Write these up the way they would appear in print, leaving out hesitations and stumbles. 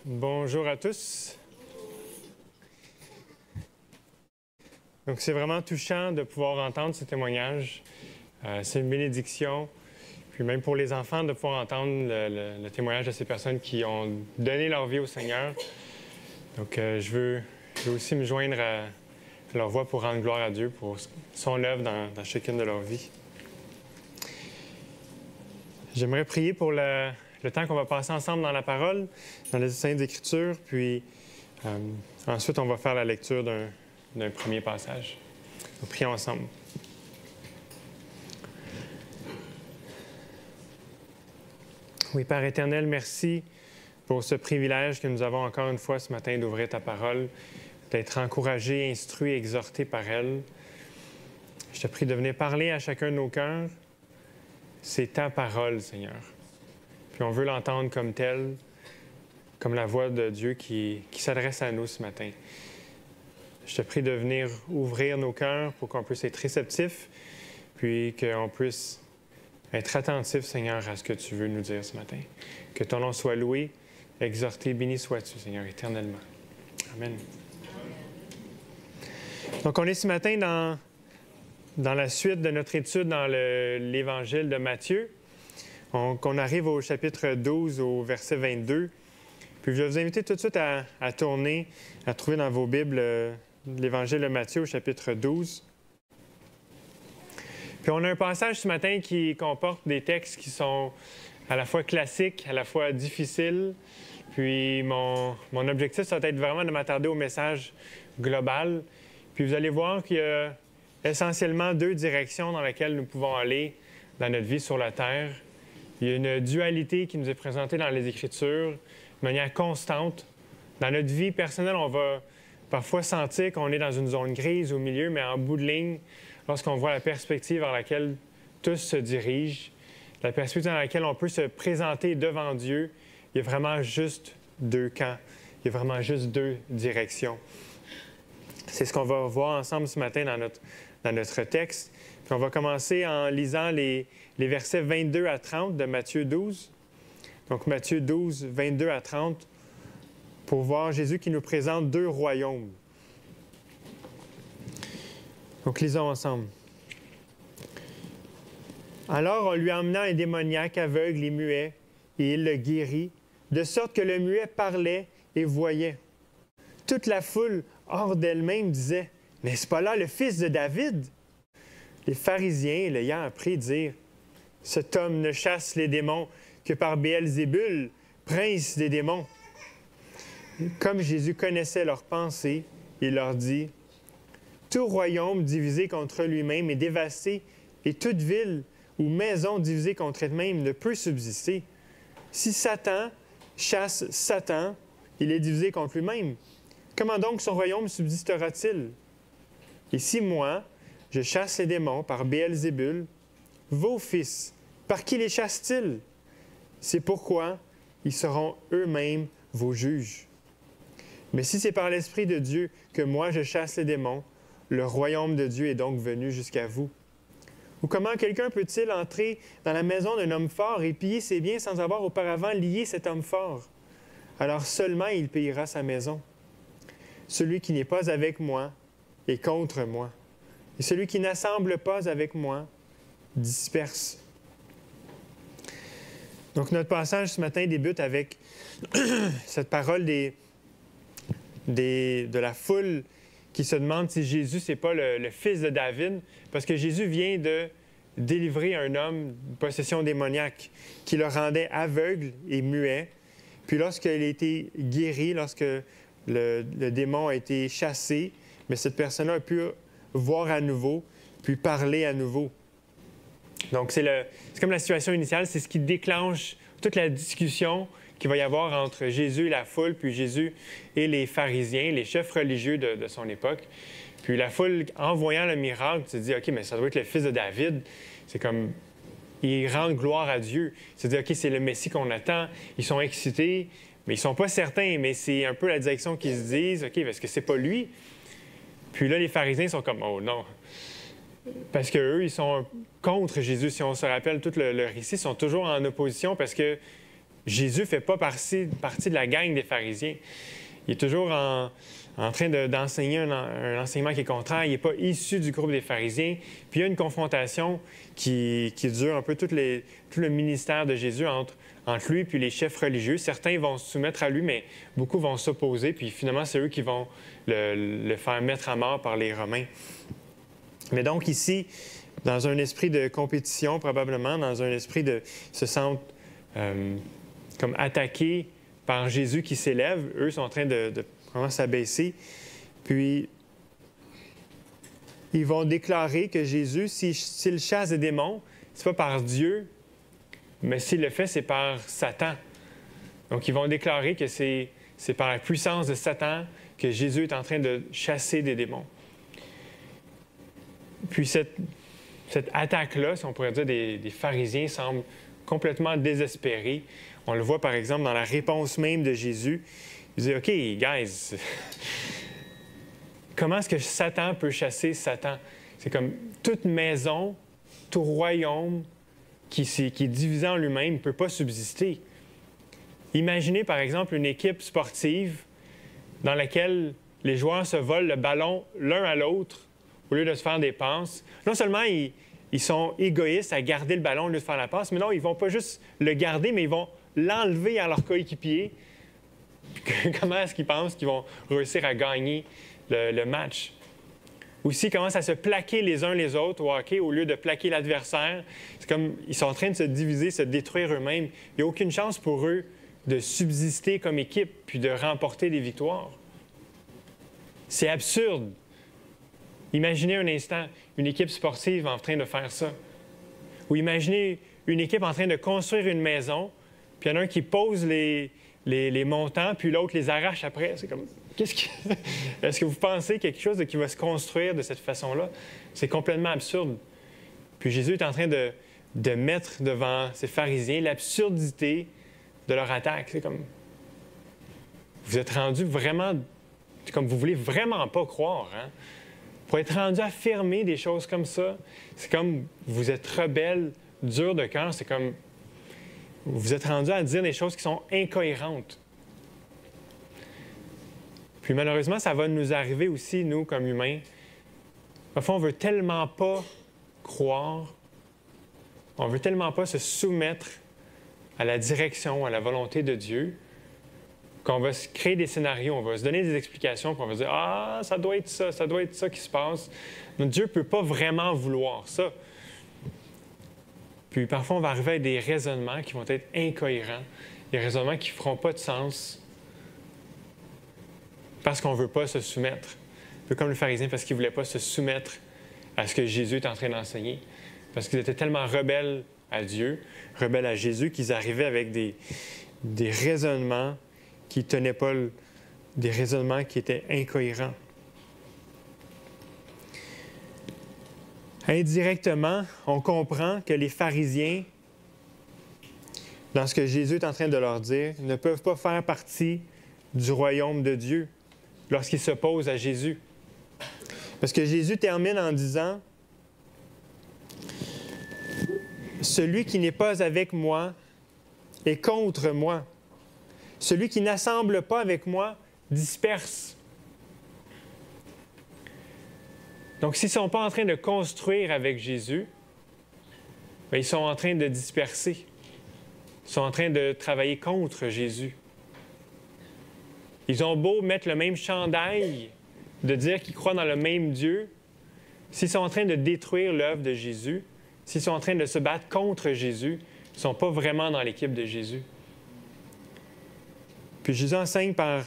Bonjour à tous. Donc, c'est vraiment touchant de pouvoir entendre ce témoignage. C'est une bénédiction. Puis même pour les enfants, de pouvoir entendre le témoignage de ces personnes qui ont donné leur vie au Seigneur. Donc, je veux aussi me joindre à leur voix pour rendre gloire à Dieu pour son œuvre dans chacune de leurs vies. J'aimerais prier pour le temps qu'on va passer ensemble dans la parole, dans les Saintes Écritures, puis ensuite, on va faire la lecture d'un premier passage. Donc, prions ensemble. Oui, Père éternel, merci pour ce privilège que nous avons encore une fois ce matin d'ouvrir ta parole, d'être encouragés, instruits, exhortés par elle. Je te prie de venir parler à chacun de nos cœurs. C'est ta parole, Seigneur. Puis on veut l'entendre comme telle, comme la voix de Dieu qui s'adresse à nous ce matin. Je te prie de venir ouvrir nos cœurs pour qu'on puisse être réceptifs, puis qu'on puisse être attentif, Seigneur, à ce que tu veux nous dire ce matin. Que ton nom soit loué, exhorté, béni sois-tu, Seigneur, éternellement. Amen. Donc, on est ce matin dans la suite de notre étude dans l'Évangile de Matthieu. On arrive au chapitre 12, au verset 22. Puis je vais vous inviter tout de suite à tourner, à trouver dans vos Bibles l'Évangile de Matthieu au chapitre 12. Puis on a un passage ce matin qui comporte des textes qui sont à la fois classiques, à la fois difficiles. Puis mon objectif, ça va être vraiment de m'attarder au message global. Puis vous allez voir qu'il y a essentiellement deux directions dans lesquelles nous pouvons aller dans notre vie sur la terre. Il y a une dualité qui nous est présentée dans les Écritures de manière constante. Dans notre vie personnelle, on va parfois sentir qu'on est dans une zone grise au milieu, mais en bout de ligne, lorsqu'on voit la perspective vers laquelle tous se dirigent, la perspective dans laquelle on peut se présenter devant Dieu, il y a vraiment juste deux camps. Il y a vraiment juste deux directions. C'est ce qu'on va voir ensemble ce matin dans notre texte. Puis on va commencer en lisant les versets 22 à 30 de Matthieu 12. Donc Matthieu 12, 22 à 30, pour voir Jésus qui nous présente deux royaumes. Donc lisons ensemble. Alors on lui emmena un démoniaque aveugle et muet, et il le guérit, de sorte que le muet parlait et voyait. Toute la foule, hors d'elle-même, disait « N'est-ce pas là le fils de David? » Les pharisiens, l'ayant appris, dirent « Cet homme ne chasse les démons que par Béelzébul, prince des démons. » Comme Jésus connaissait leurs pensées, il leur dit « Tout royaume divisé contre lui-même est dévasté, et toute ville ou maison divisée contre elle-même ne peut subsister. Si Satan chasse Satan, il est divisé contre lui-même. Comment donc son royaume subsistera-t-il? Et si moi, je chasse les démons par Béelzébul, vos fils, par qui les chassent-ils? C'est pourquoi ils seront eux-mêmes vos juges. Mais si c'est par l'Esprit de Dieu que moi je chasse les démons, le royaume de Dieu est donc venu jusqu'à vous. Ou comment quelqu'un peut-il entrer dans la maison d'un homme fort et piller ses biens sans avoir auparavant lié cet homme fort? Alors seulement il pillera sa maison. Celui qui n'est pas avec moi est contre moi. Et celui qui n'assemble pas avec moi disperse. Donc notre passage ce matin débute avec cette parole de la foule qui se demande si Jésus, ce n'est pas le fils de David, parce que Jésus vient de délivrer un homme d'une possession démoniaque qui le rendait aveugle et muet. Puis lorsqu'il a été guéri, lorsque le démon a été chassé, mais cette personne-là a pu voir à nouveau, puis parler à nouveau. Donc c'est comme la situation initiale, c'est ce qui déclenche toute la discussion qu'il va y avoir entre Jésus et la foule, puis Jésus et les pharisiens, les chefs religieux de son époque. Puis la foule, en voyant le miracle, se dit « OK, mais ça doit être le fils de David. » C'est comme, ils rendent gloire à Dieu. Ils se disent « OK, c'est le Messie qu'on attend. » Ils sont excités, mais ils ne sont pas certains. Mais c'est un peu la direction qu'ils se disent « OK, est-ce que c'est pas lui? » Puis là, les pharisiens sont comme « Oh non, parce qu'eux, ils sont contre Jésus. Si on se rappelle, tout le récit, ils sont toujours en opposition parce que Jésus ne fait pas partie de la gang des pharisiens. Il est toujours en train d'enseigner un enseignement qui est contraire. Il n'est pas issu du groupe des pharisiens. Puis il y a une confrontation qui dure un peu tout le ministère de Jésus entre lui et les chefs religieux. Certains vont se soumettre à lui, mais beaucoup vont s'opposer. Puis finalement, c'est eux qui vont le faire mettre à mort par les Romains. Mais donc ici, dans un esprit de compétition, probablement, dans un esprit de se sentent comme attaqués par Jésus qui s'élève, eux sont en train de vraiment s'abaisser. Puis, ils vont déclarer que Jésus, s'il chasse des démons, ce n'est pas par Dieu, mais s'il le fait, c'est par Satan. Donc, ils vont déclarer que c'est par la puissance de Satan que Jésus est en train de chasser des démons. Puis, cette attaque-là, si on pourrait dire, des pharisiens semble complètement désespérée. On le voit, par exemple, dans la réponse même de Jésus. Il dit, « OK, guys, comment est-ce que Satan peut chasser Satan? » C'est comme toute maison, tout royaume qui est divisé en lui-même ne peut pas subsister. Imaginez, par exemple, une équipe sportive dans laquelle les joueurs se volent le ballon l'un à l'autre au lieu de se faire des passes. Non seulement ils sont égoïstes à garder le ballon au lieu de faire la passe, mais non, ils ne vont pas juste le garder, mais ils vont l'enlever à leur coéquipier. Comment est-ce qu'ils pensent qu'ils vont réussir à gagner le match? Aussi, ils commencent à se plaquer les uns les autres au hockey au lieu de plaquer l'adversaire. C'est comme ils sont en train de se diviser, se détruire eux-mêmes. Il n'y a aucune chance pour eux de subsister comme équipe puis de remporter des victoires. C'est absurde. Imaginez un instant une équipe sportive en train de faire ça. Ou imaginez une équipe en train de construire une maison, puis il y en a un qui pose les montants, puis l'autre les arrache après. C'est comme, est-ce que vous pensez quelque chose qui va se construire de cette façon-là? C'est complètement absurde. Puis Jésus est en train de mettre devant ces pharisiens l'absurdité de leur attaque. C'est comme, vous êtes rendus vraiment, c'est comme vous voulez vraiment pas croire, hein? Pour être rendu à affirmer des choses comme ça, c'est comme vous êtes rebelle, dur de cœur, c'est comme vous êtes rendu à dire des choses qui sont incohérentes. Puis malheureusement, ça va nous arriver aussi, nous, comme humains. Parfois, on ne veut tellement pas croire, on ne veut tellement pas se soumettre à la direction, à la volonté de Dieu, qu'on va se créer des scénarios, on va se donner des explications, puis on va dire « Ah, ça doit être ça qui se passe. » Notre Dieu ne peut pas vraiment vouloir ça. Puis parfois, on va arriver à des raisonnements qui vont être incohérents, des raisonnements qui ne feront pas de sens parce qu'on ne veut pas se soumettre. Un peu comme le pharisien, parce qu'il ne voulait pas se soumettre à ce que Jésus est en train d'enseigner. Parce qu'ils étaient tellement rebelles à Dieu, rebelles à Jésus, qu'ils arrivaient avec des raisonnements qui ne tenaient pas, des raisonnements qui étaient incohérents. Indirectement, on comprend que les pharisiens, dans ce que Jésus est en train de leur dire, ne peuvent pas faire partie du royaume de Dieu lorsqu'ils s'opposent à Jésus. Parce que Jésus termine en disant « Celui qui n'est pas avec moi est contre moi. Celui qui n'assemble pas avec moi disperse. » Donc, s'ils ne sont pas en train de construire avec Jésus, bien, ils sont en train de disperser. Ils sont en train de travailler contre Jésus. Ils ont beau mettre le même chandail, de dire qu'ils croient dans le même Dieu, s'ils sont en train de détruire l'œuvre de Jésus, s'ils sont en train de se battre contre Jésus, ils ne sont pas vraiment dans l'équipe de Jésus. Puis Jésus enseigne par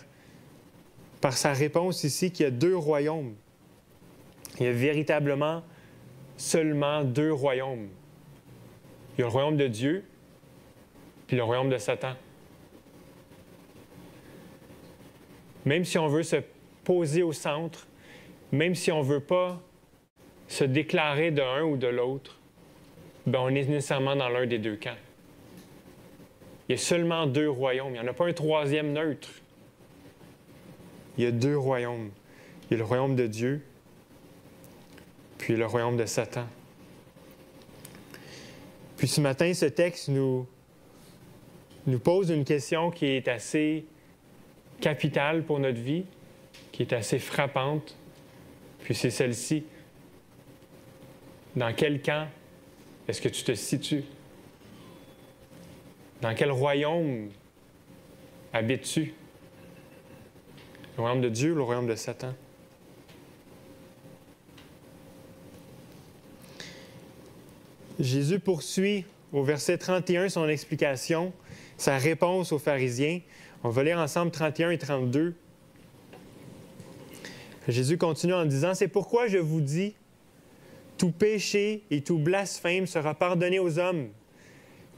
sa réponse ici qu'il y a deux royaumes. Il y a véritablement seulement deux royaumes. Il y a le royaume de Dieu, puis le royaume de Satan. Même si on veut se poser au centre, même si on ne veut pas se déclarer de l'un ou de l'autre, bien, on est nécessairement dans l'un des deux camps. Il y a seulement deux royaumes. Il n'y en a pas un troisième neutre. Il y a deux royaumes. Il y a le royaume de Dieu, puis le royaume de Satan. Puis ce matin, ce texte nous pose une question qui est assez capitale pour notre vie, qui est assez frappante, puis c'est celle-ci. Dans quel camp est-ce que tu te situes? Dans quel royaume habites-tu? Le royaume de Dieu ou le royaume de Satan? Jésus poursuit au verset 31 son explication, sa réponse aux pharisiens. On va lire ensemble 31 et 32. Jésus continue en disant, « C'est pourquoi je vous dis, tout péché et tout blasphème sera pardonné aux hommes,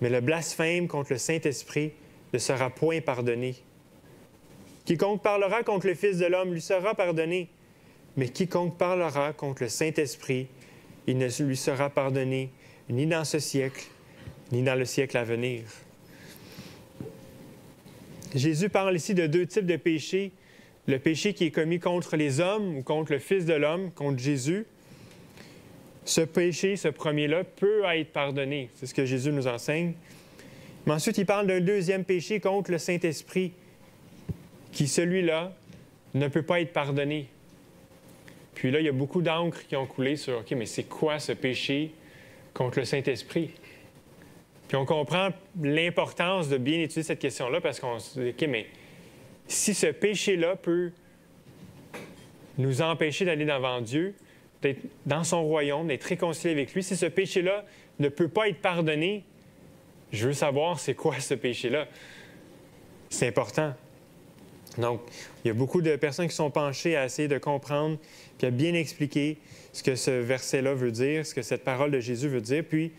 mais le blasphème contre le Saint-Esprit ne sera point pardonné. Quiconque parlera contre le Fils de l'homme lui sera pardonné, mais quiconque parlera contre le Saint-Esprit, il ne lui sera pardonné ni dans ce siècle, ni dans le siècle à venir. » Jésus parle ici de deux types de péchés. Le péché qui est commis contre les hommes ou contre le Fils de l'homme, contre Jésus. Ce péché, ce premier-là, peut être pardonné. C'est ce que Jésus nous enseigne. Mais ensuite, il parle d'un deuxième péché contre le Saint-Esprit, qui, celui-là, ne peut pas être pardonné. Puis là, il y a beaucoup d'encre qui ont coulé sur, OK, mais c'est quoi ce péché contre le Saint-Esprit? Puis on comprend l'importance de bien étudier cette question-là parce qu'on se dit, OK, mais si ce péché-là peut nous empêcher d'aller devant Dieu, d'être dans son royaume, d'être réconcilié avec lui, si ce péché-là ne peut pas être pardonné, je veux savoir c'est quoi ce péché-là. C'est important. Donc, il y a beaucoup de personnes qui sont penchées à essayer de comprendre puis à bien expliquer ce que ce verset-là veut dire, ce que cette parole de Jésus veut dire. Puis,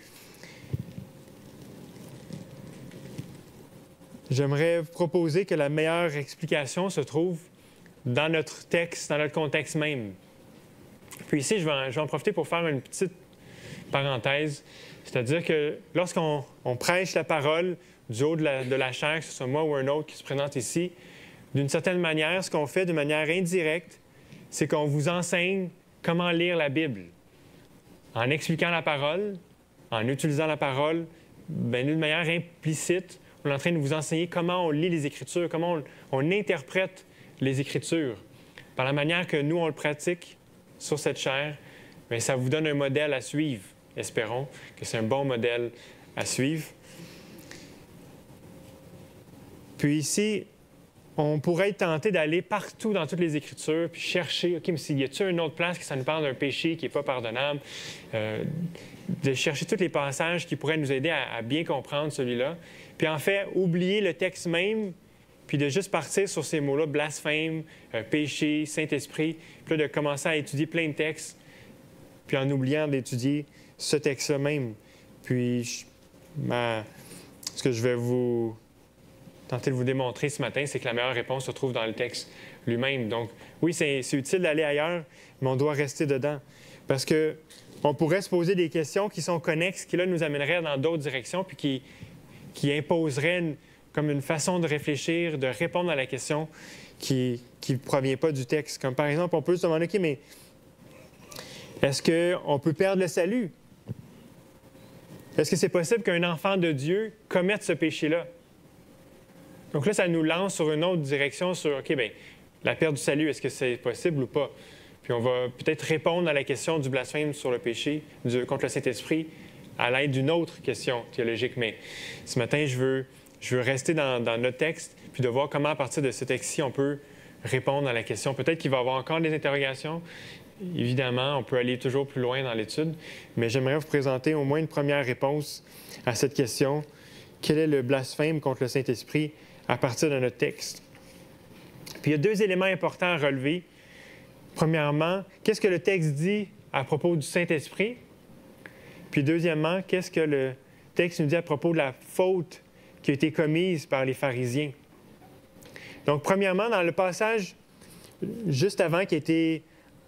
j'aimerais proposer que la meilleure explication se trouve dans notre texte, dans notre contexte même. Puis ici, je vais en profiter pour faire une petite parenthèse. C'est-à-dire que lorsqu'on prêche la parole du haut de la chaire, que ce soit moi ou un autre qui se présente ici, d'une certaine manière, ce qu'on fait de manière indirecte, c'est qu'on vous enseigne comment lire la Bible. En expliquant la parole, en utilisant la parole, d'une manière implicite, on est en train de vous enseigner comment on lit les Écritures, comment on interprète les Écritures. Par la manière que nous, on le pratique sur cette chaire, bien, ça vous donne un modèle à suivre. Espérons que c'est un bon modèle à suivre. Puis ici, on pourrait être tenté d'aller partout dans toutes les Écritures, puis chercher, OK, mais s'il y a-t-il une autre place que ça nous parle d'un péché qui n'est pas pardonnable, de chercher tous les passages qui pourraient nous aider à bien comprendre celui-là. Puis en fait, oublier le texte même, puis de juste partir sur ces mots-là, blasphème, péché, Saint-Esprit, puis là, de commencer à étudier plein de textes, puis en oubliant d'étudier ce texte-là même. Puis, ce que je vais tenter de vous démontrer ce matin, c'est que la meilleure réponse se trouve dans le texte lui-même. Donc, oui, c'est utile d'aller ailleurs, mais on doit rester dedans. Parce qu'on pourrait se poser des questions qui sont connexes, qui là nous amèneraient dans d'autres directions, puis qui imposeraient comme une façon de réfléchir, de répondre à la question qui ne provient pas du texte. Comme par exemple, on peut se demander, OK, mais est-ce qu'on peut perdre le salut? Est-ce que c'est possible qu'un enfant de Dieu commette ce péché-là? Donc là, ça nous lance sur une autre direction sur, OK, bien, la perte du salut, est-ce que c'est possible ou pas? Puis on va peut-être répondre à la question du blasphème sur le péché contre le Saint-Esprit à l'aide d'une autre question théologique. Mais ce matin, je veux rester dans notre texte, puis de voir comment, à partir de ce texte-ci, on peut répondre à la question. Peut-être qu'il va y avoir encore des interrogations. Évidemment, on peut aller toujours plus loin dans l'étude, mais j'aimerais vous présenter au moins une première réponse à cette question. Quel est le blasphème contre le Saint-Esprit à partir de notre texte? Puis il y a deux éléments importants à relever. Premièrement, qu'est-ce que le texte dit à propos du Saint-Esprit? Puis deuxièmement, qu'est-ce que le texte nous dit à propos de la faute qui a été commise par les pharisiens? Donc, premièrement, dans le passage juste avant qui a été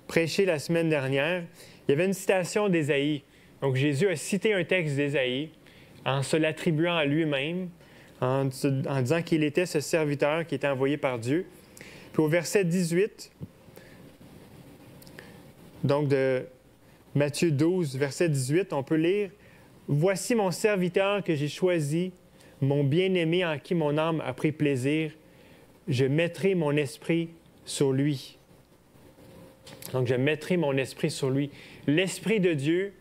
prêché la semaine dernière, il y avait une citation d'Ésaïe. Donc, Jésus a cité un texte d'Ésaïe en se l'attribuant à lui-même, en disant qu'il était ce serviteur qui était envoyé par Dieu. Puis au verset 18, donc de Matthieu 12, verset 18, on peut lire « Voici mon serviteur que j'ai choisi, mon bien-aimé en qui mon âme a pris plaisir. Je mettrai mon esprit sur lui. » Donc, je mettrai mon esprit sur lui. L'Esprit de Dieu,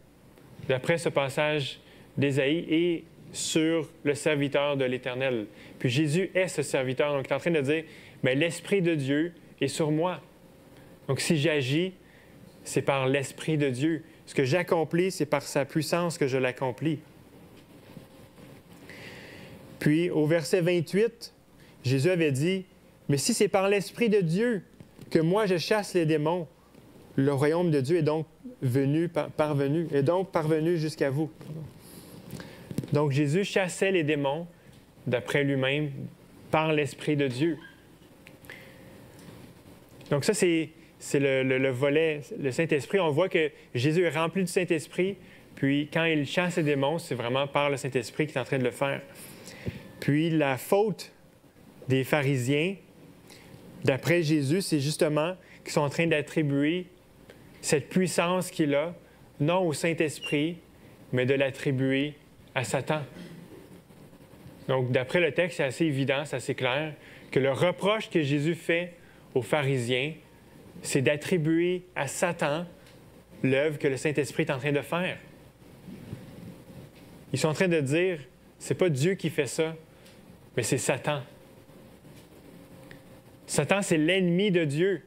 d'après ce passage d'Ésaïe, est sur le serviteur de l'Éternel. Puis Jésus est ce serviteur. Donc, il est en train de dire, mais l'Esprit de Dieu est sur moi. Donc, si j'agis, c'est par l'Esprit de Dieu. Ce que j'accomplis, c'est par sa puissance que je l'accomplis. Puis, au verset 28, Jésus avait dit, « Mais si c'est par l'Esprit de Dieu que moi je chasse les démons, le royaume de Dieu est donc parvenu jusqu'à vous. » Donc, Jésus chassait les démons, d'après lui-même, par l'Esprit de Dieu. Donc ça, c'est le volet, le Saint-Esprit. On voit que Jésus est rempli du Saint-Esprit, puis quand il chasse les démons, c'est vraiment par le Saint-Esprit qu'il est en train de le faire. Puis la faute des pharisiens, d'après Jésus, c'est justement qu'ils sont en train d'attribuer cette puissance qu'il a, non au Saint-Esprit, mais de l'attribuer à Satan. Donc, d'après le texte, c'est assez évident, c'est assez clair, que le reproche que Jésus fait aux pharisiens, c'est d'attribuer à Satan l'œuvre que le Saint-Esprit est en train de faire. Ils sont en train de dire, c'est pas Dieu qui fait ça, mais c'est Satan. Satan, c'est l'ennemi de Dieu.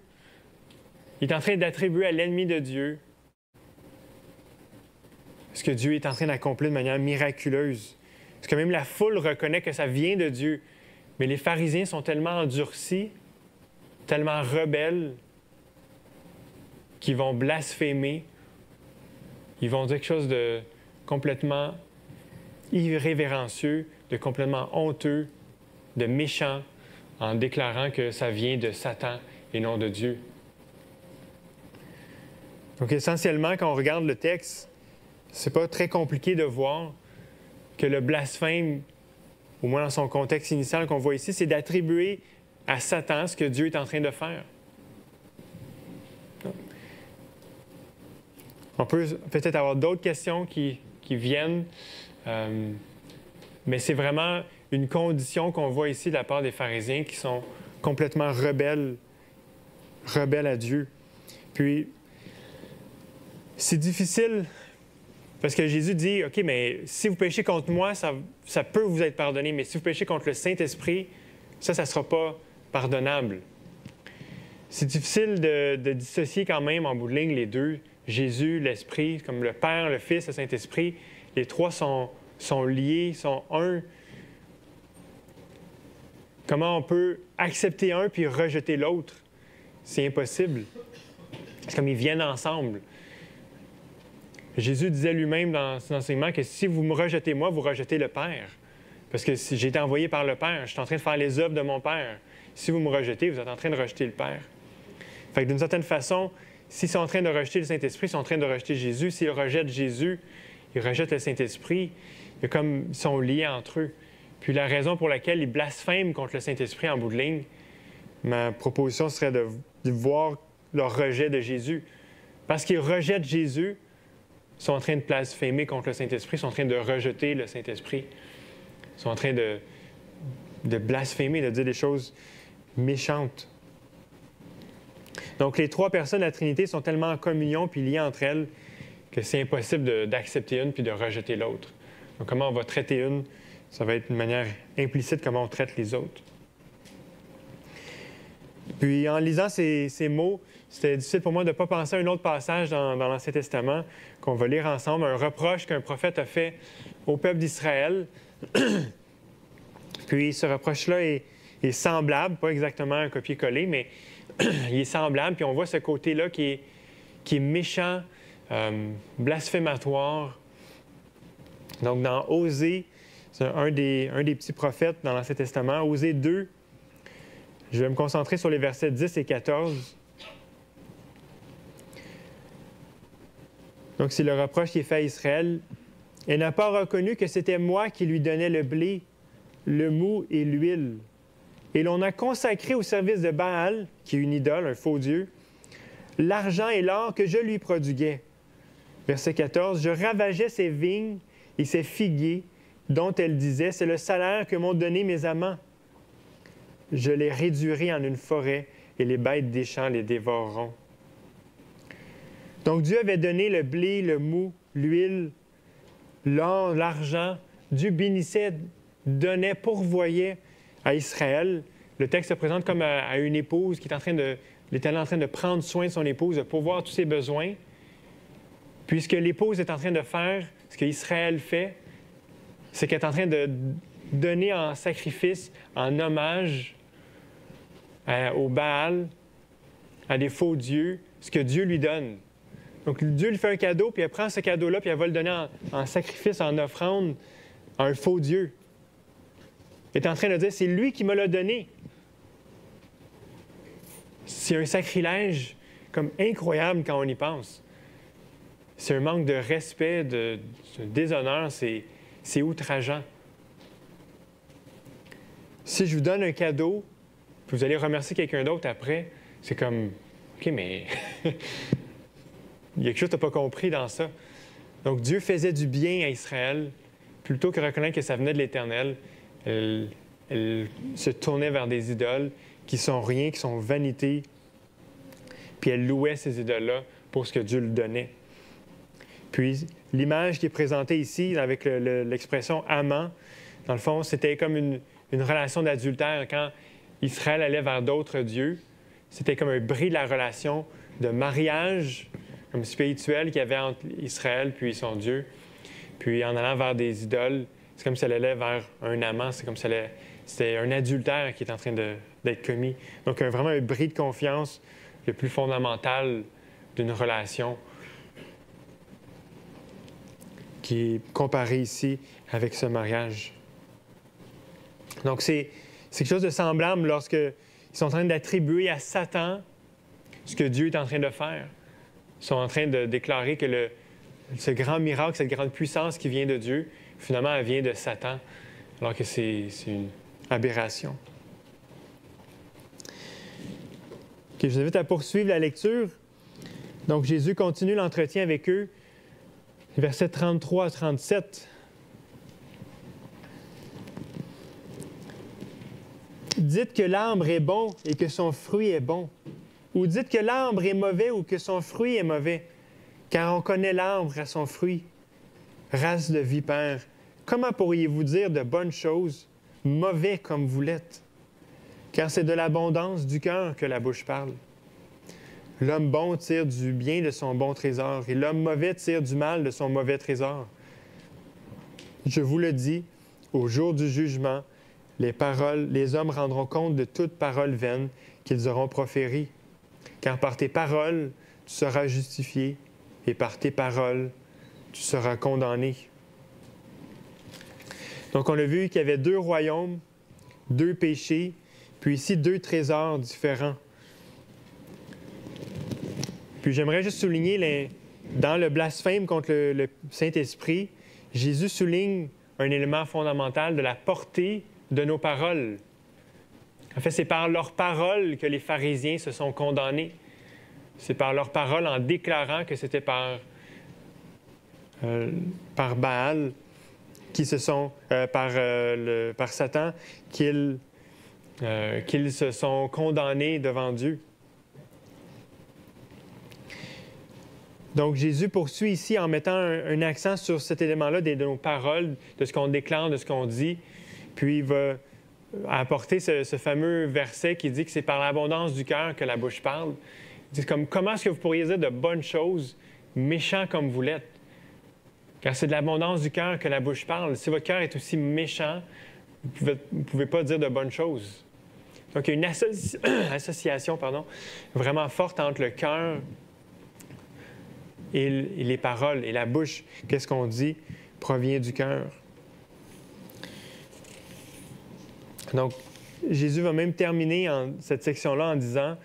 Il est en train d'attribuer à l'ennemi de Dieu ce que Dieu est en train d'accomplir de manière miraculeuse. Parce que même la foule reconnaît que ça vient de Dieu. Mais les pharisiens sont tellement endurcis, tellement rebelles, qu'ils vont blasphémer. Ils vont dire quelque chose de complètement irrévérencieux, de complètement honteux, de méchant, en déclarant que ça vient de Satan et non de Dieu. Donc, essentiellement, quand on regarde le texte, c'est pas très compliqué de voir que le blasphème, au moins dans son contexte initial qu'on voit ici, c'est d'attribuer à Satan ce que Dieu est en train de faire. On peut peut-être avoir d'autres questions qui viennent, mais c'est vraiment une condition qu'on voit ici de la part des pharisiens qui sont complètement rebelles à Dieu. Puis, c'est difficile parce que Jésus dit, OK, mais si vous péchez contre moi, ça peut vous être pardonné, mais si vous péchez contre le Saint-Esprit, ça ne sera pas pardonnable. C'est difficile de dissocier quand même en bout de ligne les deux, Jésus, l'Esprit, comme le Père, le Fils, le Saint-Esprit. Les trois sont liés, sont un. Comment on peut accepter un puis rejeter l'autre? C'est impossible. C'est comme ils viennent ensemble. Jésus disait lui-même dans son enseignement que si vous me rejetez moi, vous rejetez le Père. Parce que si j'ai été envoyé par le Père, je suis en train de faire les œuvres de mon Père. Si vous me rejetez, vous êtes en train de rejeter le Père. Fait que d'une certaine façon, s'ils sont en train de rejeter le Saint-Esprit, ils sont en train de rejeter Jésus. S'ils rejettent Jésus, ils rejettent le Saint-Esprit. Ils sont liés entre eux. Puis la raison pour laquelle ils blasphèment contre le Saint-Esprit en bout de ligne, ma proposition serait de voir leur rejet de Jésus. Parce qu'ils rejettent Jésus, ils sont en train de blasphémer contre le Saint-Esprit, ils sont en train de rejeter le Saint-Esprit. Ils sont en train de blasphémer, de dire des choses méchantes. Donc, les trois personnes de la Trinité sont tellement en communion puis liées entre elles que c'est impossible d'accepter une puis de rejeter l'autre. Donc, comment on va traiter une, ça va être une manière implicite comment on traite les autres. Puis, en lisant ces mots, c'était difficile pour moi de ne pas penser à un autre passage dans l'Ancien Testament qu'on va lire ensemble, un reproche qu'un prophète a fait au peuple d'Israël. Puis, ce reproche-là est semblable, pas exactement un copier-coller, mais il est semblable. Puis, on voit ce côté-là qui est méchant, blasphématoire. Donc, dans Osée, c'est un des petits prophètes dans l'Ancien Testament, Osée 2, je vais me concentrer sur les versets 10 et 14. Donc, c'est le reproche qui est fait à Israël. « Elle n'a pas reconnu que c'était moi qui lui donnais le blé, le mou et l'huile. Et l'on a consacré au service de Baal, qui est une idole, un faux dieu, l'argent et l'or que je lui prodiguais. Verset 14, « Je ravageais ses vignes et ses figuiers, dont elle disait, c'est le salaire que m'ont donné mes amants. Je les réduirai en une forêt et les bêtes des champs les dévoreront. » Donc Dieu avait donné le blé, le mou, l'huile, l'or, l'argent. Dieu bénissait, donnait, pourvoyait à Israël. Le texte se présente comme à une épouse qui est l'Éternel est en train de prendre soin de son épouse, de pourvoir tous ses besoins. Puis ce que l'épouse est en train de faire, ce qu'Israël fait, c'est qu'elle est en train de donner en sacrifice, en hommage au Baal, à des faux dieux, ce que Dieu lui donne. Donc Dieu lui fait un cadeau, puis elle prend ce cadeau-là, puis elle va le donner en sacrifice, en offrande à un faux Dieu. Elle est en train de dire, c'est lui qui me l'a donné. C'est un sacrilège comme incroyable quand on y pense. C'est un manque de respect, de déshonneur, c'est outrageant. Si je vous donne un cadeau, puis vous allez remercier quelqu'un d'autre après, c'est comme, OK, mais il y a quelque chose que tu n'as pas compris dans ça. Donc Dieu faisait du bien à Israël, plutôt que reconnaître que ça venait de l'Éternel. Elle se tournait vers des idoles qui sont rien, qui sont vanité, puis elle louait ces idoles-là pour ce que Dieu lui donnait. Puis, l'image qui est présentée ici, avec l'expression « amant », dans le fond, c'était comme une relation d'adultère. Quand Israël allait vers d'autres dieux, c'était comme un bris de la relation de mariage comme spirituel qu'il y avait entre Israël puis son Dieu. Puis, en allant vers des idoles, c'est comme si elle allait vers un amant, c'est comme si c'était un adultère qui est en train d'être commis. Donc, vraiment un bris de confiance le plus fondamental d'une relation qui est comparé ici avec ce mariage. Donc, c'est quelque chose de semblable lorsqu'ils sont en train d'attribuer à Satan ce que Dieu est en train de faire. Ils sont en train de déclarer que ce grand miracle, cette grande puissance qui vient de Dieu, finalement, elle vient de Satan, alors que c'est une aberration. Okay, je vous invite à poursuivre la lecture. Donc, Jésus continue l'entretien avec eux. Versets 33 à 37. Dites que l'arbre est bon et que son fruit est bon. Ou dites que l'arbre est mauvais ou que son fruit est mauvais. Car on connaît l'arbre à son fruit. Race de vipères, comment pourriez-vous dire de bonnes choses, mauvais comme vous l'êtes? Car c'est de l'abondance du cœur que la bouche parle. L'homme bon tire du bien de son bon trésor, et l'homme mauvais tire du mal de son mauvais trésor. Je vous le dis, au jour du jugement, les hommes rendront compte de toute parole vaine qu'ils auront proférée. Car par tes paroles, tu seras justifié, et par tes paroles, tu seras condamné. Donc, on a vu qu'il y avait 2 royaumes, 2 péchés, puis ici 2 trésors différents. Puis j'aimerais juste souligner, dans le blasphème contre le Saint-Esprit, Jésus souligne un élément fondamental de la portée de nos paroles. En fait, c'est par leurs paroles que les pharisiens se sont condamnés. C'est par leurs paroles en déclarant que c'était par Baal, par Satan, qu'ils se sont condamnés devant Dieu. Donc, Jésus poursuit ici en mettant un accent sur cet élément-là de nos paroles, de ce qu'on déclare, de ce qu'on dit. Puis, il va apporter ce fameux verset qui dit que c'est par l'abondance du cœur que la bouche parle. Il dit comment est-ce que vous pourriez dire de bonnes choses, méchants comme vous l'êtes? Car c'est de l'abondance du cœur que la bouche parle. Si votre cœur est aussi méchant, vous ne pouvez pas dire de bonnes choses. Donc, il y a une association vraiment forte entre le cœur et les paroles. Et la bouche, qu'est-ce qu'on dit, provient du cœur. Donc, Jésus va même terminer cette section-là en disant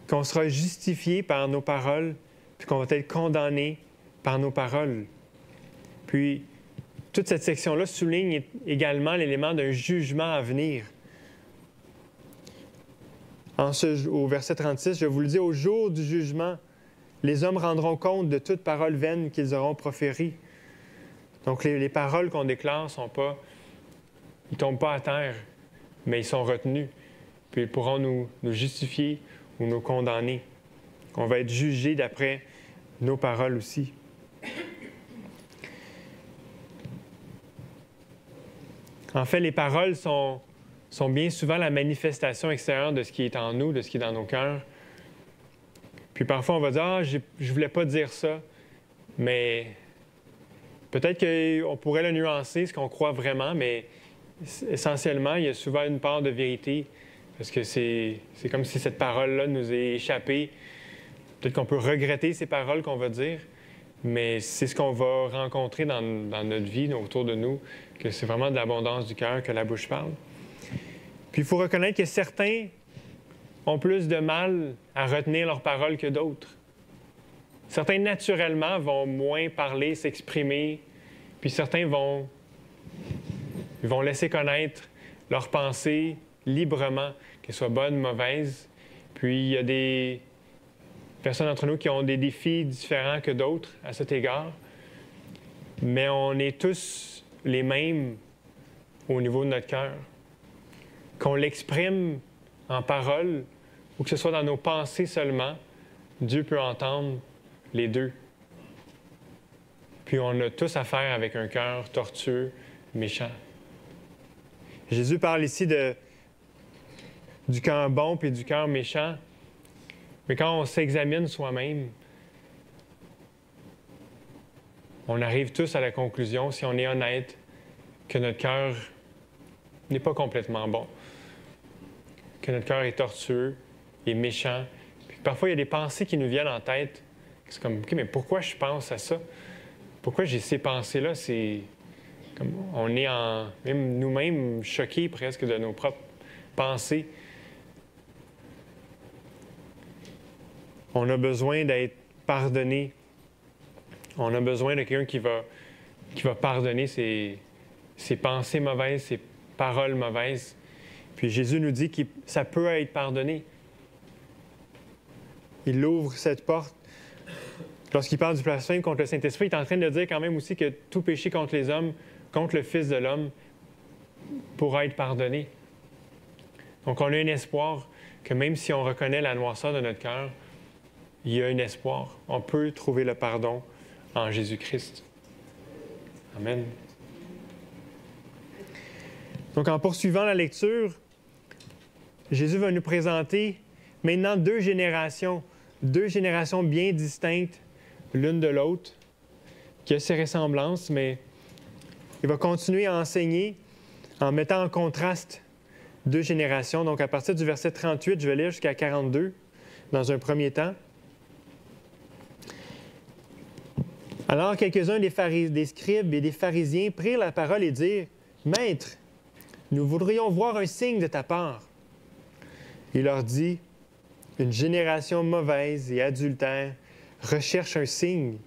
qu'on sera justifié par nos paroles, puis qu'on va être condamné par nos paroles. Puis, toute cette section-là souligne également l'élément d'un jugement à venir. Au verset 36, je vous le dis, au jour du jugement, les hommes rendront compte de toute parole vaine qu'ils auront proférée. Donc, les paroles qu'on déclare ils ne tombent pas à terre, mais ils sont retenus. Puis ils pourront nous justifier ou nous condamner. On va être jugé d'après nos paroles aussi. En fait, les paroles sont bien souvent la manifestation extérieure de ce qui est en nous, de ce qui est dans nos cœurs. Puis parfois, on va dire « Ah, je ne voulais pas dire ça », mais peut-être qu'on pourrait le nuancer, ce qu'on croit vraiment, mais essentiellement, il y a souvent une part de vérité, parce que c'est comme si cette parole-là nous est échappée. Peut-être qu'on peut regretter ces paroles qu'on va dire, mais c'est ce qu'on va rencontrer dans notre vie, autour de nous, que c'est vraiment de l'abondance du cœur que la bouche parle. Puis il faut reconnaître que certains ont plus de mal à retenir leurs paroles que d'autres. Certains, naturellement, vont moins parler, s'exprimer, puis certains vont laisser connaître leurs pensées librement, qu'elles soient bonnes, mauvaises. Puis il y a des personnes d'entre nous qui ont des défis différents que d'autres à cet égard, mais on est tous les mêmes au niveau de notre cœur. Qu'on l'exprime en parole ou que ce soit dans nos pensées seulement, Dieu peut entendre les deux. Puis on a tous affaire avec un cœur tortueux, méchant. Jésus parle ici du cœur bon puis du cœur méchant. Mais quand on s'examine soi-même, on arrive tous à la conclusion, si on est honnête, que notre cœur n'est pas complètement bon. Que notre cœur est tortueux, est méchant. Puis parfois, il y a des pensées qui nous viennent en tête. C'est comme, OK, mais pourquoi je pense à ça? Pourquoi j'ai ces pensées-là? C'est comme, on est même nous-mêmes choqués presque de nos propres pensées. On a besoin d'être pardonné. On a besoin de quelqu'un qui va pardonner ses pensées mauvaises, ses paroles mauvaises. Puis Jésus nous dit que ça peut être pardonné. Il ouvre cette porte. Lorsqu'il parle du blasphème contre le Saint-Esprit, il est en train de dire quand même aussi que tout péché contre les hommes, contre le Fils de l'homme, pourra être pardonné. Donc on a un espoir que même si on reconnaît la noirceur de notre cœur, il y a un espoir. On peut trouver le pardon en Jésus-Christ. Amen. Donc en poursuivant la lecture, Jésus va nous présenter maintenant deux générations bien distinctes l'une de l'autre, qui ont ces ressemblances, mais il va continuer à enseigner en mettant en contraste deux générations. Donc à partir du verset 38, je vais lire jusqu'à 42 dans un premier temps. Alors quelques-uns des scribes et des pharisiens prirent la parole et dirent « Maître, nous voudrions voir un signe de ta part. » Il leur dit, « Une génération mauvaise et adultère recherche un signe.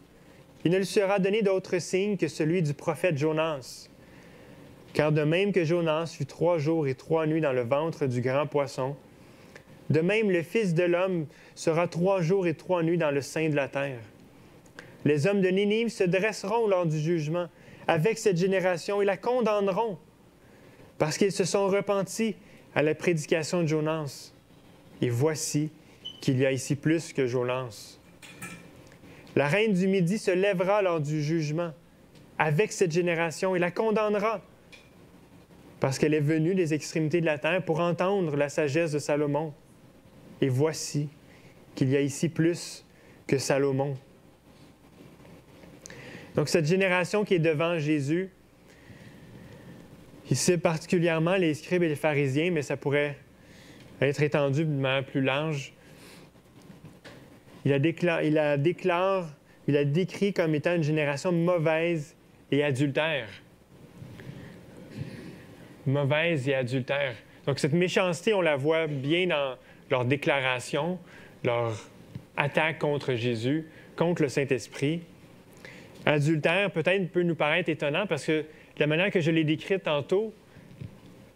Il ne lui sera donné d'autre signe que celui du prophète Jonas. Car de même que Jonas fut 3 jours et 3 nuits dans le ventre du grand poisson, de même le Fils de l'homme sera 3 jours et 3 nuits dans le sein de la terre. Les hommes de Ninive se dresseront lors du jugement avec cette génération et la condamneront, parce qu'ils se sont repentis à la prédication de Jonas. Et voici qu'il y a ici plus que Jonas. La reine du Midi se lèvera lors du jugement avec cette génération et la condamnera, parce qu'elle est venue des extrémités de la terre pour entendre la sagesse de Salomon. Et voici qu'il y a ici plus que Salomon. Donc, cette génération qui est devant Jésus, ici particulièrement les scribes et les pharisiens, mais ça pourrait être étendu de manière plus large. Il la décrit comme étant une génération mauvaise et adultère. Mauvaise et adultère. Donc, cette méchanceté, on la voit bien dans leur déclaration, leur attaque contre Jésus, contre le Saint-Esprit. Adultère, peut-être, peut nous paraître étonnant parce que de la manière que je l'ai décrite tantôt,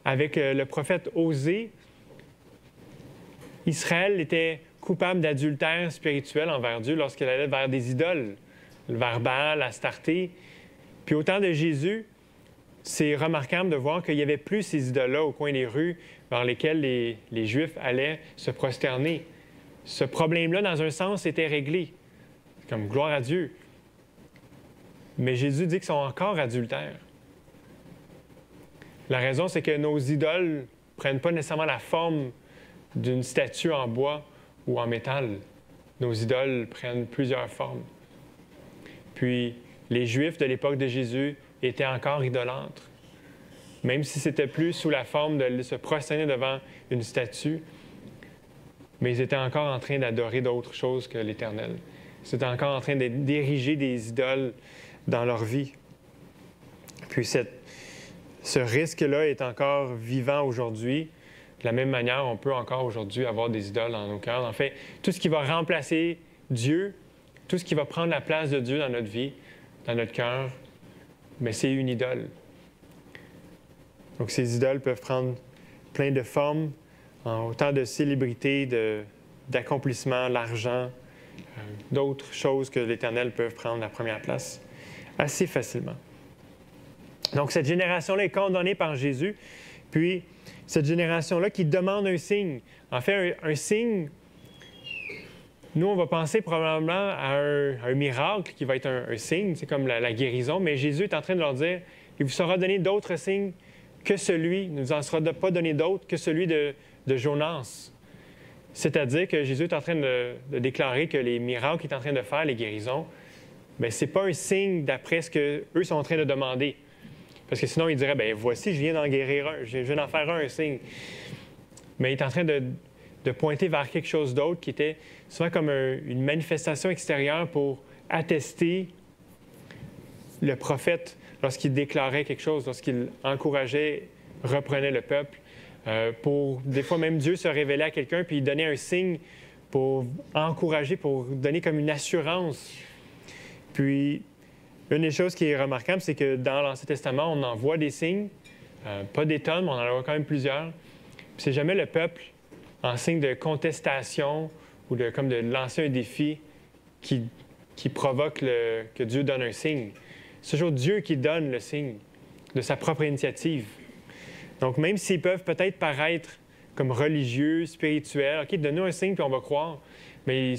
avec le prophète Osée, Israël était coupable d'adultère spirituel envers Dieu lorsqu'elle allait vers des idoles, vers Baal, Astarté. Puis au temps de Jésus, c'est remarquable de voir qu'il n'y avait plus ces idoles-là au coin des rues vers lesquelles les Juifs allaient se prosterner. Ce problème-là, dans un sens, était réglé. Comme gloire à Dieu. Mais Jésus dit qu'ils sont encore adultères. La raison, c'est que nos idoles ne prennent pas nécessairement la forme d'une statue en bois ou en métal. Nos idoles prennent plusieurs formes. Puis, les Juifs de l'époque de Jésus étaient encore idolâtres. Même si c'était plus sous la forme de se prosterner devant une statue, mais ils étaient encore en train d'adorer d'autres choses que l'Éternel. Ils étaient encore en train d'ériger des idoles dans leur vie. Puis ce risque-là est encore vivant aujourd'hui. De la même manière, on peut encore aujourd'hui avoir des idoles dans nos cœurs. En fait, tout ce qui va remplacer Dieu, tout ce qui va prendre la place de Dieu dans notre vie, dans notre cœur, mais c'est une idole. Donc ces idoles peuvent prendre plein de formes, autant de célébrité, d'accomplissement, l'argent, d'autres choses que l'Éternel peut prendre la première place assez facilement. Donc, cette génération-là est condamnée par Jésus, puis cette génération-là qui demande un signe. En fait, un signe, nous, on va penser probablement à un miracle qui va être un signe, c'est comme la guérison, mais Jésus est en train de leur dire, il vous sera donné d'autres signes que celui, il ne nous en sera pas donné d'autres que celui de Jonas. C'est-à-dire que Jésus est en train de déclarer que les miracles qu'il est en train de faire, les guérisons, bien, ce n'est pas un signe d'après ce qu'eux sont en train de demander. Parce que sinon, ils diraient, bien, voici, je viens d'en guérir un, je viens d'en faire un signe. Mais il est en train de pointer vers quelque chose d'autre qui était souvent comme une manifestation extérieure pour attester le prophète lorsqu'il déclarait quelque chose, lorsqu'il encourageait, reprenait le peuple. Pour, des fois, même Dieu se révélait à quelqu'un puis il donnait un signe pour encourager, pour donner comme une assurance. Puis, une des choses qui est remarquable, c'est que dans l'Ancien Testament, on en voit des signes, pas des tonnes, mais on en voit quand même plusieurs. Puis c'est jamais le peuple, en signe de contestation ou comme de lancer un défi, qui provoque que Dieu donne un signe. C'est toujours Dieu qui donne le signe de sa propre initiative. Donc, même s'ils peuvent peut-être paraître comme religieux, spirituels, OK, donne-nous un signe puis on va croire, mais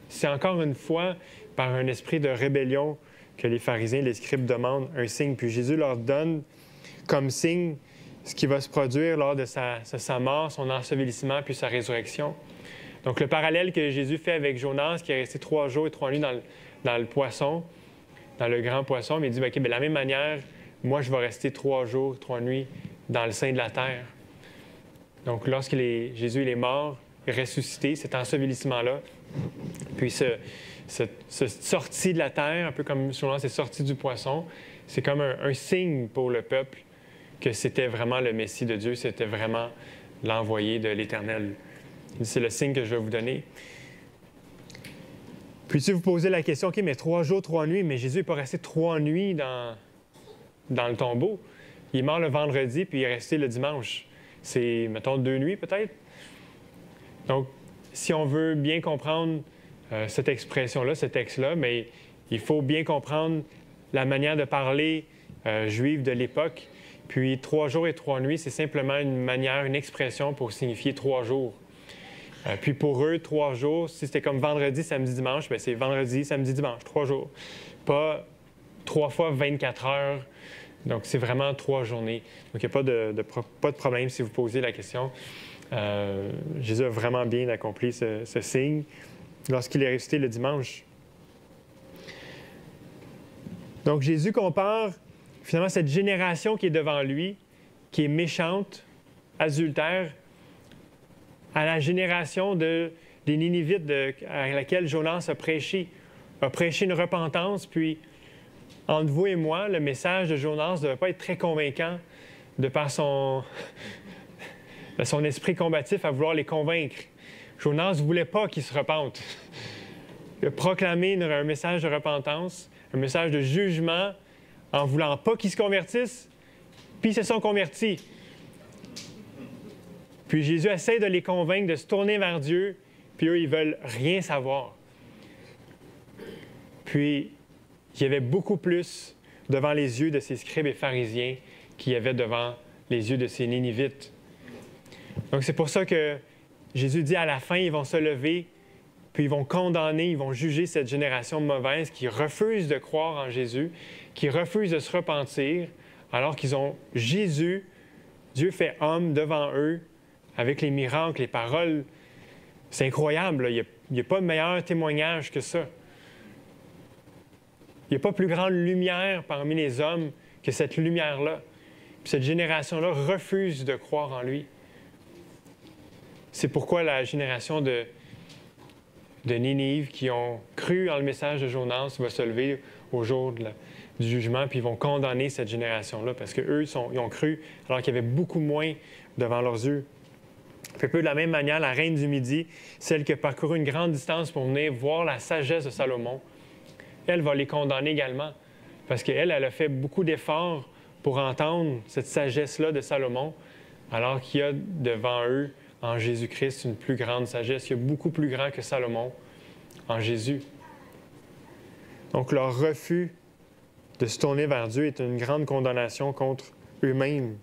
c'est encore une fois par un esprit de rébellion que les pharisiens, les scribes demandent un signe. Puis Jésus leur donne comme signe ce qui va se produire lors de sa mort, son ensevelissement puis sa résurrection. Donc, le parallèle que Jésus fait avec Jonas, qui est resté 3 jours et 3 nuits dans le poisson, dans le grand poisson, mais il dit, OK, bien, de la même manière, moi, je vais rester 3 jours, 3 nuits dans le sein de la terre. Donc, lorsque Jésus il est mort, ressuscité, cet ensevelissement-là, puis cette sortie de la terre, un peu comme souvent c'est sorti du poisson, c'est comme un signe pour le peuple que c'était vraiment le Messie de Dieu, c'était vraiment l'envoyé de l'Éternel. C'est le signe que je vais vous donner. Puis si vous posez la question, OK, mais 3 jours, 3 nuits, mais Jésus n'est pas resté 3 nuits dans le tombeau. Il est mort le vendredi, puis il est resté le dimanche. C'est, mettons, 2 nuits peut-être. Donc, si on veut bien comprendre cette expression-là, ce texte-là, mais il faut bien comprendre la manière de parler juive de l'époque. Puis 3 jours et 3 nuits, c'est simplement une manière, une expression pour signifier 3 jours. Puis pour eux, 3 jours, si c'était comme vendredi, samedi, dimanche, bien c'est vendredi, samedi, dimanche, 3 jours. Pas 3 fois 24 heures. Donc, c'est vraiment 3 journées. Donc, il n'y a pas de problème si vous posez la question. Jésus a vraiment bien accompli ce signe lorsqu'il est ressuscité le dimanche. Donc, Jésus compare finalement cette génération qui est devant lui, qui est méchante, adultère, à la génération des Ninivites à laquelle Jonas a prêché une repentance, puis entre vous et moi, le message de Jonas ne devait pas être très convaincant de par son esprit combatif à vouloir les convaincre. Jonas ne voulait pas qu'ils se repentent. Il a proclamé un message de repentance, un message de jugement, en ne voulant pas qu'ils se convertissent, puis ils se sont convertis. Puis Jésus essaie de les convaincre de se tourner vers Dieu, puis eux, ils veulent rien savoir. Puis, il y avait beaucoup plus devant les yeux de ces scribes et pharisiens qu'il y avait devant les yeux de ces Ninivites. Donc, c'est pour ça que Jésus dit à la fin, ils vont se lever, puis ils vont condamner, ils vont juger cette génération mauvaise qui refuse de croire en Jésus, qui refuse de se repentir, alors qu'ils ont Jésus, Dieu fait homme devant eux, avec les miracles, les paroles. C'est incroyable, là. Il n'y a pas de meilleur témoignage que ça. Il n'y a pas plus grande lumière parmi les hommes que cette lumière-là. Puis cette génération-là refuse de croire en lui. C'est pourquoi la génération de Ninive qui ont cru en le message de Jonas va se lever au jour du jugement, puis ils vont condamner cette génération-là, parce qu'eux, ils ont cru alors qu'il y avait beaucoup moins devant leurs yeux. Un peu de la même manière, la reine du Midi, celle qui a parcouru une grande distance pour venir voir la sagesse de Salomon, elle va les condamner également, parce qu'elle, elle a fait beaucoup d'efforts pour entendre cette sagesse-là de Salomon, alors qu'il y a devant eux, en Jésus-Christ, une plus grande sagesse. Il y a beaucoup plus grand que Salomon en Jésus. Donc, leur refus de se tourner vers Dieu est une grande condamnation contre eux-mêmes.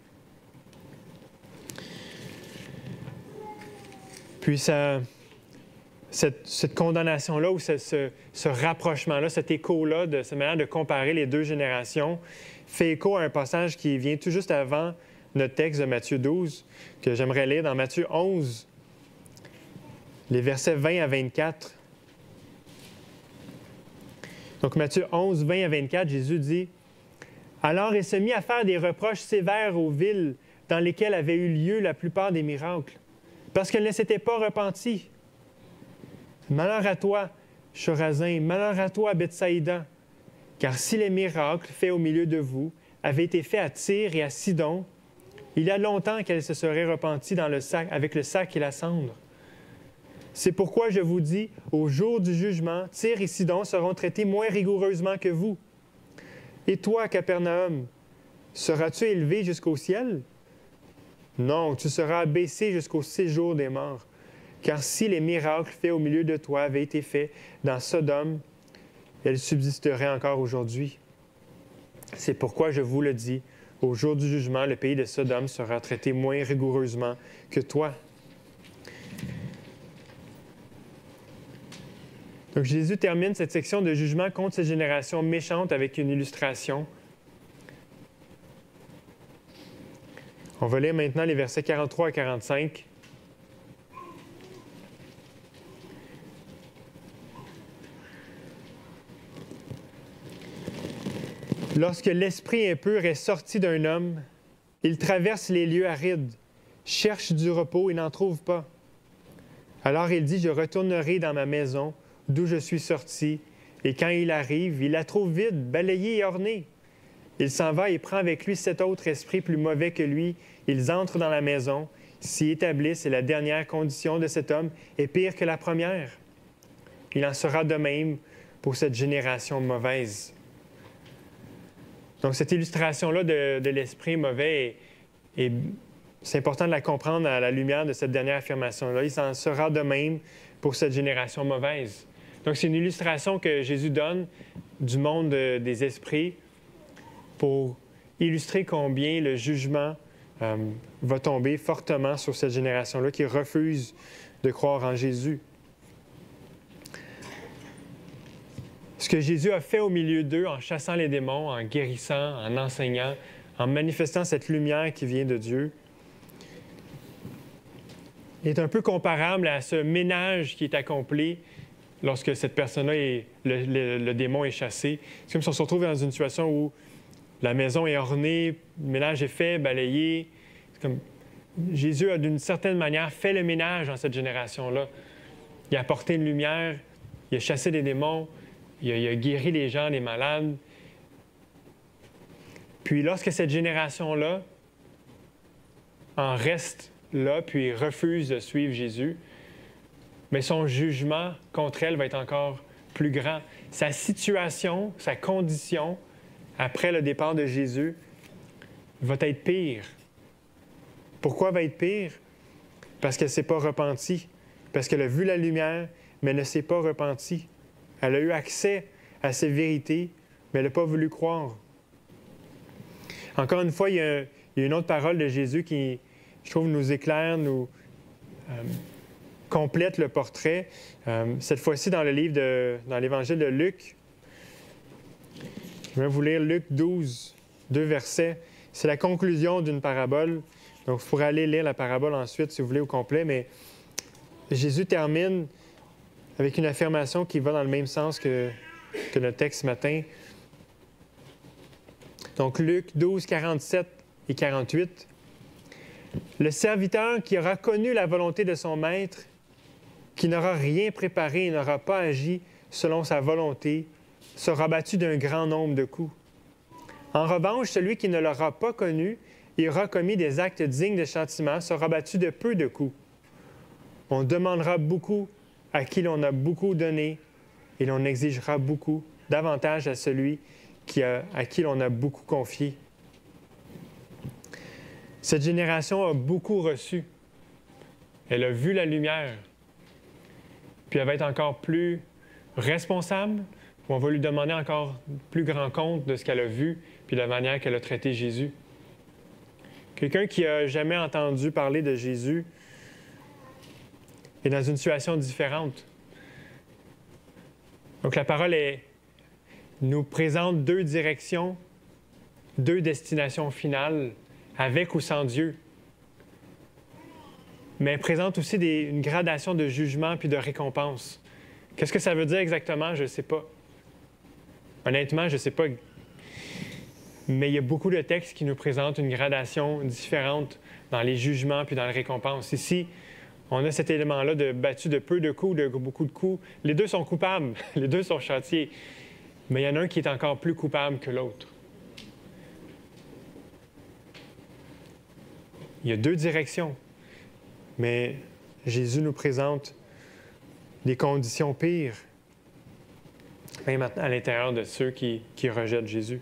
Puis, cette condamnation-là, ou ce rapprochement-là, cet écho-là, de cette manière de comparer les deux générations, fait écho à un passage qui vient tout juste avant notre texte de Matthieu 12, que j'aimerais lire dans Matthieu 11, les versets 20 à 24. Donc, Matthieu 11, 20 à 24, Jésus dit « Alors il se mit à faire des reproches sévères aux villes dans lesquelles avaient eu lieu la plupart des miracles, parce qu'elles ne s'étaient pas repenties. Malheur à toi, Chorazin, malheur à toi, Bethsaïda, car si les miracles faits au milieu de vous avaient été faits à Tyr et à Sidon, il y a longtemps qu'elles se seraient repenties dans le sac, avec le sac et la cendre. C'est pourquoi je vous dis, au jour du jugement, Tyr et Sidon seront traités moins rigoureusement que vous. Et toi, Capernaum, seras-tu élevé jusqu'au ciel? Non, tu seras abaissé jusqu'au séjour des morts. Car si les miracles faits au milieu de toi avaient été faits dans Sodome, elles subsisteraient encore aujourd'hui. C'est pourquoi je vous le dis, au jour du jugement, le pays de Sodome sera traité moins rigoureusement que toi. Donc Jésus termine cette section de jugement contre cette génération méchante avec une illustration. On va lire maintenant les versets 43 à 45. Lorsque l'esprit impur est sorti d'un homme, il traverse les lieux arides, cherche du repos et n'en trouve pas. Alors il dit, « Je retournerai dans ma maison, d'où je suis sorti, et quand il arrive, il la trouve vide, balayée et ornée. Il s'en va et prend avec lui 7 autres esprits plus mauvais que lui. Ils entrent dans la maison, s'y établissent, et la dernière condition de cet homme est pire que la première. Il en sera de même pour cette génération mauvaise. » Donc, cette illustration-là de l'esprit mauvais, c'est important de la comprendre à la lumière de cette dernière affirmation-là. Il en sera de même pour cette génération mauvaise. Donc, c'est une illustration que Jésus donne du monde des esprits pour illustrer combien le jugement va tomber fortement sur cette génération-là qui refuse de croire en Jésus. Ce que Jésus a fait au milieu d'eux en chassant les démons, en guérissant, en enseignant, en manifestant cette lumière qui vient de Dieu, est un peu comparable à ce ménage qui est accompli lorsque cette personne-là, le démon est chassé. C'est comme si on se retrouve dans une situation où la maison est ornée, le ménage est fait, balayé. C'est comme Jésus a d'une certaine manière fait le ménage dans cette génération-là. Il a apporté une lumière, il a chassé des démons, il a guéri les gens, les malades. Puis lorsque cette génération-là en reste là, puis refuse de suivre Jésus, mais son jugement contre elle va être encore plus grand. Sa situation, sa condition, après le départ de Jésus, va être pire. Pourquoi va être pire? Parce qu'elle ne s'est pas repentie. parce qu'elle a vu la lumière, mais elle ne s'est pas repentie. Elle a eu accès à ces vérités, mais elle n'a pas voulu croire. Encore une fois, il y a une autre parole de Jésus qui, je trouve, nous éclaire, nous complète le portrait. Cette fois-ci, dans l'Évangile de Luc. Je vais vous lire Luc 12, 2 versets. C'est la conclusion d'une parabole. Donc, vous pourrez aller lire la parabole ensuite, si vous voulez, au complet. Mais Jésus termine avec une affirmation qui va dans le même sens que notre texte ce matin. Donc, Luc 12, 47 et 48. « Le serviteur qui aura connu la volonté de son maître, qui n'aura rien préparé et n'aura pas agi selon sa volonté, sera battu d'un grand nombre de coups. En revanche, celui qui ne l'aura pas connu et aura commis des actes dignes de châtiment sera battu de peu de coups. On demandera beaucoup à qui l'on a beaucoup donné et l'on exigera beaucoup, davantage à celui à qui l'on a beaucoup confié. » Cette génération a beaucoup reçu. Elle a vu la lumière. Puis elle va être encore plus responsable, ou on va lui demander encore plus grand compte de ce qu'elle a vu, puis de la manière qu'elle a traité Jésus. Quelqu'un qui n'a jamais entendu parler de Jésus est dans une situation différente. Donc la parole nous présente deux directions, deux destinations finales, avec ou sans Dieu. Mais elle présente aussi une gradation de jugement puis de récompense. Qu'est-ce que ça veut dire exactement? Je ne sais pas. Honnêtement, je ne sais pas. Mais il y a beaucoup de textes qui nous présentent une gradation différente dans les jugements puis dans les récompenses. Ici, on a cet élément-là de battu de peu de coups, de beaucoup de coups. Les deux sont coupables, les deux sont châtiés. Mais il y en a un qui est encore plus coupable que l'autre. Il y a deux directions. Mais Jésus nous présente des conditions pires, même à l'intérieur de ceux qui rejettent Jésus.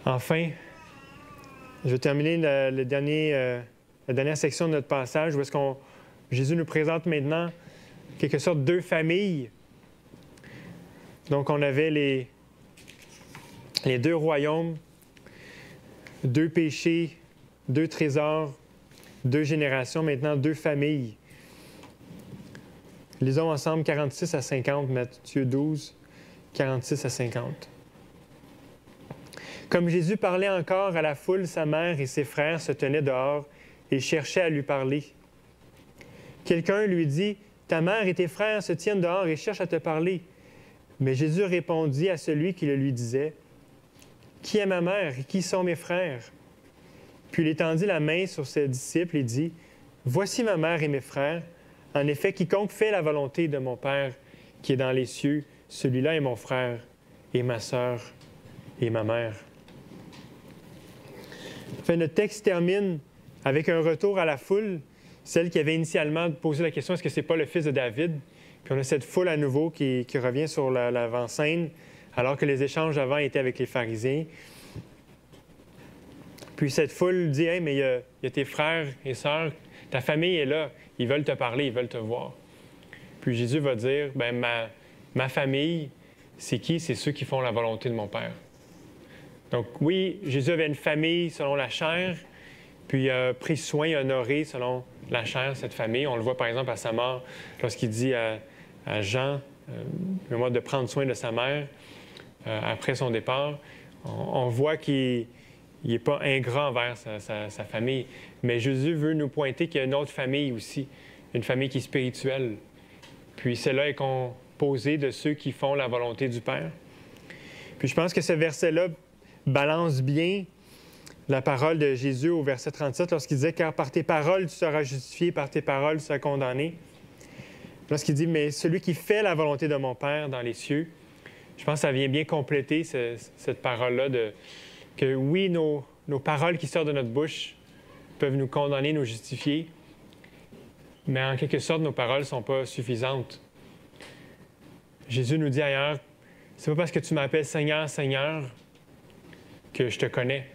Enfin, je vais terminer la dernière section de notre passage où est-ce Jésus nous présente maintenant, en quelque sorte, deux familles. Donc, on avait les deux royaumes, deux péchés, deux trésors, deux générations, maintenant deux familles. Lisons ensemble 46 à 50, Matthieu 12, 46 à 50. Comme Jésus parlait encore à la foule, sa mère et ses frères se tenaient dehors et cherchaient à lui parler. Quelqu'un lui dit, « Ta mère et tes frères se tiennent dehors et cherchent à te parler. » Mais Jésus répondit à celui qui le lui disait, « Qui est ma mère et qui sont mes frères? » Puis il étendit la main sur ses disciples et dit, « Voici ma mère et mes frères. En effet, quiconque fait la volonté de mon Père qui est dans les cieux, celui-là est mon frère et ma sœur et ma mère. » Enfin, notre texte termine avec un retour à la foule, celle qui avait initialement posé la question, est-ce que ce n'est pas le fils de David? Puis on a cette foule à nouveau qui revient sur l'avant-scène, alors que les échanges avant étaient avec les pharisiens. Puis cette foule dit, « Hey, mais il y a tes frères et sœurs, ta famille est là, ils veulent te parler, ils veulent te voir. » Puis Jésus va dire, « Bien, ma famille, c'est qui? C'est ceux qui font la volonté de mon Père. » Donc oui, Jésus avait une famille selon la chair, puis il a pris soin et honoré selon la chair cette famille. On le voit par exemple à sa mort, lorsqu'il dit à Jean, de prendre soin de sa mère après son départ. On voit qu'il n'est pas ingrat envers sa famille. Mais Jésus veut nous pointer qu'il y a une autre famille aussi, une famille qui est spirituelle. Puis celle-là est composée de ceux qui font la volonté du Père. Puis je pense que ce verset-là balance bien la parole de Jésus au verset 37 lorsqu'il disait « Car par tes paroles tu seras justifié, par tes paroles tu seras condamné. » Lorsqu'il dit « Mais celui qui fait la volonté de mon Père dans les cieux », je pense que ça vient bien compléter cette parole-là que oui, nos paroles qui sortent de notre bouche peuvent nous condamner, nous justifier, mais en quelque sorte, nos paroles ne sont pas suffisantes. Jésus nous dit ailleurs, « C'est pas parce que tu m'appelles Seigneur, Seigneur que je te connais. »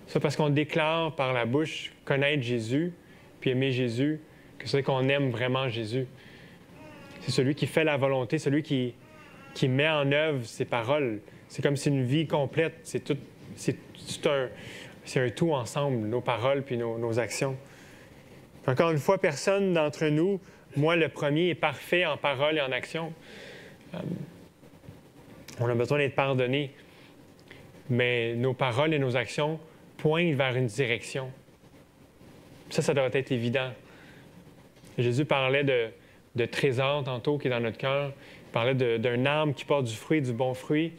C'est parce qu'on déclare par la bouche connaître Jésus puis aimer Jésus que c'est qu'on aime vraiment Jésus. C'est celui qui fait la volonté, celui qui met en œuvre ses paroles. C'est comme si une vie complète, c'est un tout ensemble, nos paroles puis nos actions. Encore une fois, personne d'entre nous, moi le premier, est parfait en parole et en action. On a besoin d'être pardonné, mais nos paroles et nos actions pointent vers une direction. Ça doit être évident. Jésus parlait de trésor tantôt qui est dans notre cœur. Il parlait d'un arbre qui porte du fruit, du bon fruit.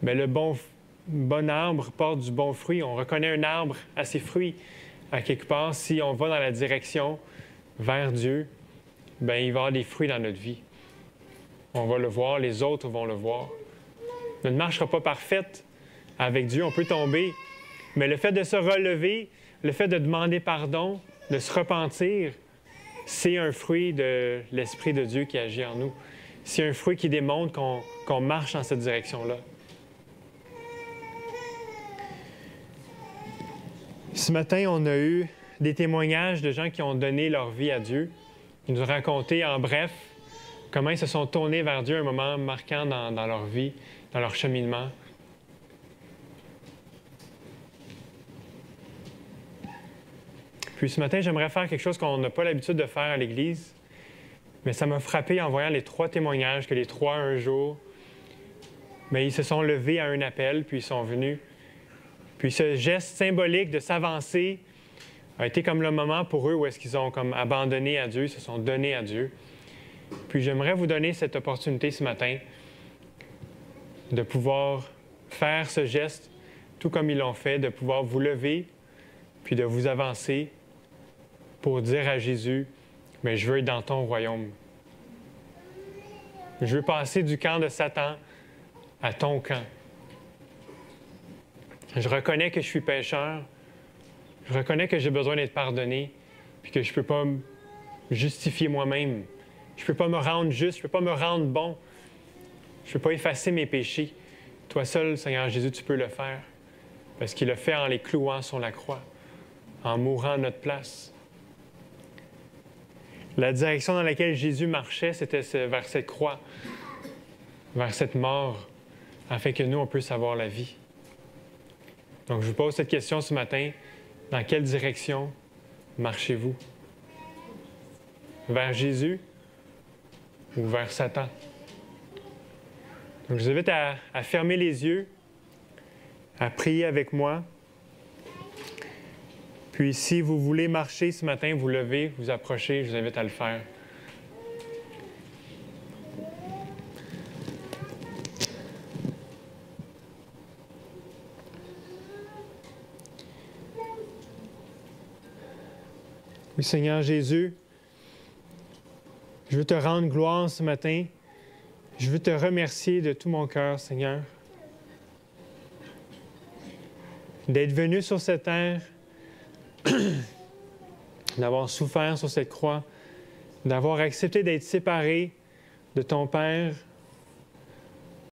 Mais le bon arbre porte du bon fruit. On reconnaît un arbre à ses fruits. À quelque part, si on va dans la direction vers Dieu, bien, il va y avoir des fruits dans notre vie. On va le voir, les autres vont le voir. Notre marche ne sera pas parfaite avec Dieu, on peut tomber. Mais le fait de se relever, le fait de demander pardon, de se repentir, c'est un fruit de l'Esprit de Dieu qui agit en nous. C'est un fruit qui démontre qu'on marche dans cette direction-là. Ce matin, on a eu des témoignages de gens qui ont donné leur vie à Dieu. Ils nous ont raconté en bref comment ils se sont tournés vers Dieu à un moment marquant dans leur vie, dans leur cheminement. Puis ce matin, j'aimerais faire quelque chose qu'on n'a pas l'habitude de faire à l'Église, mais ça m'a frappé en voyant les 3 témoignages, que les 3, un jour, mais ils se sont levés à un appel, puis ils sont venus. Puis ce geste symbolique de s'avancer a été comme le moment pour eux où est-ce qu'ils ont comme abandonné à Dieu, ils se sont donnés à Dieu. Puis j'aimerais vous donner cette opportunité ce matin de pouvoir faire ce geste tout comme ils l'ont fait, de pouvoir vous lever, puis de vous avancer pour dire à Jésus, « Mais je veux être dans ton royaume. Je veux passer du camp de Satan à ton camp. Je reconnais que je suis pécheur. Je reconnais que j'ai besoin d'être pardonné, puis que je ne peux pas me justifier moi-même. Je ne peux pas me rendre juste, je ne peux pas me rendre bon. Je ne peux pas effacer mes péchés. Toi seul, Seigneur Jésus, tu peux le faire, parce qu'il l'a fait en les clouant sur la croix, en mourant à notre place. La direction dans laquelle Jésus marchait, c'était vers cette croix, vers cette mort, afin que nous, on puisse avoir la vie. Donc, je vous pose cette question ce matin. Dans quelle direction marchez-vous? Vers Jésus ou vers Satan? Donc, je vous invite à fermer les yeux, à prier avec moi. Puis, si vous voulez marcher ce matin, vous levez, vous approchez, je vous invite à le faire. Oui, Seigneur Jésus, je veux te rendre gloire ce matin. Je veux te remercier de tout mon cœur, Seigneur, d'être venu sur cette terre, d'avoir souffert sur cette croix, d'avoir accepté d'être séparé de ton Père